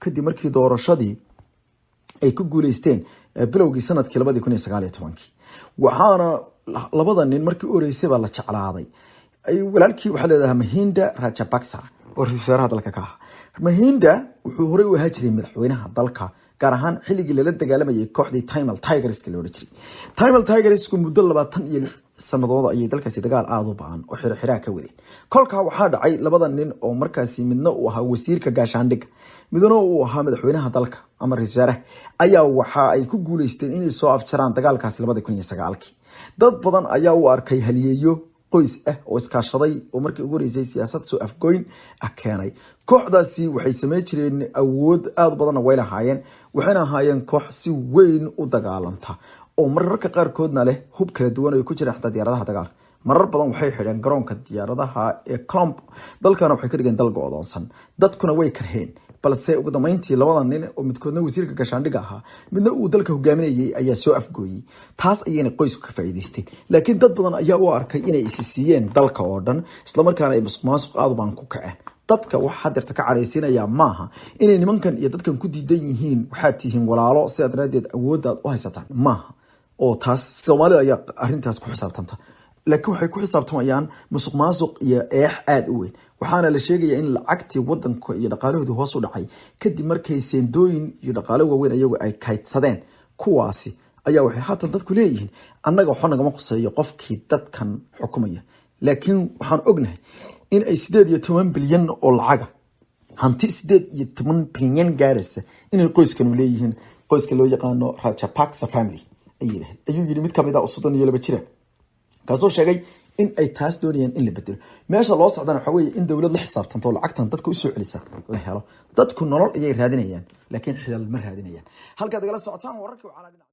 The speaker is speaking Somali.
kadib markii doorashadii ay ku guuleysteen bilowgii sanadkii 2019 waxaana labada nin markii oreysay baa la jeclaaday ay walaalkii waxa leedahay Mahinda Rajapaksa oo ra'iisul dalka ka ah Mahinda wuxuu hore u ahaa jiray madaxweynaha dalka gaar ahaan xilligii la dagaalamayay kooxdii Tamil Tigers loo jiray Tamil Tigers ku muddo 20 sanadood ayay dalkaasi dagaal aad u baahan oo xiriir ka wadeen kolka waxaa dhacay labada nin oo markaasi midna uu ahaa wasiirka gaashaandhig midna uu ahaa madaxweynaha dalka ama ra'iisul ayaa waxa ay ku guuleysteen inay soo afjaraan dagaalkaasi 2019 dad badan ayaa u arkay haliyeeyo qoys ah oo iskaashaday oo markii ugu horeysay siyaasad soo afgoyn keenay kooxdaasi waxay sameeyay jireen awood aad badan oo way lahaayeen waxayna ahaayeen koox si weyn u dagaalanta oo mararka qaar koodna leh hub kala duwan oo ku jira xataa diyaaradaha dagaalka marar badan waxay xidheen garoonka diyaaradaha ee Colombo dalkana waxay ka dhigeen dal go'doonsan dadkuna way karheen balse ugu dambeyntii labada nin oo midkoodna wasiirka gaashaandhigga ahaa midna uu dalka hogaaminayay ayaa soo afgooyay taas ayayna qoysku ka faa'iideysteen laakiin dad badan ayaa u arkay inay isisiiyeen dalka oo dhan isla markaana ay musuqmaasuq aad baan ku kaceen dadka waxa dirta ka careysinaya maaha inay nimankan iyo dadkan ku diidan yihiin waxa tihiin walaalo si adraadeed awood u haysataan maaha oo taas Soomaalida ayaa arintaas ku xisaabtanta laakiin waxay ku xisaabtamayaan musuqmaasuq iyo eex aad u weyn waxaana la sheegayaa in lacagtii wadanka iyo dhaqaalahoodu hoos u dhacay kadib markay seendooyin iyo dhaqaale waaweyn ayagu ay kaydsadeen kuwaasi ayaa waxay haatan dadku leeyihiin annaga waxa naga maqsayo qofkii dadkan xukumaya laakiin waxaan ognahay in ay 18 bilyan oo lacag hanti 18 bilyan gaaraysa inay qoyskan u leeyihiin qoyska loo yaqaano Rajapaksa family ayuu yiri mid kamid ah 32 jira kaasoo sheegay in ay taas doonayaan in la bedelo meesha loo socdana waxa weeye in dawlad la xisaabtanto lacagtan dadku u soo celisa la helo dadku nolol ayay raadinayaan laakiin xilal ma raadinayaan halka dagala socotaan wararka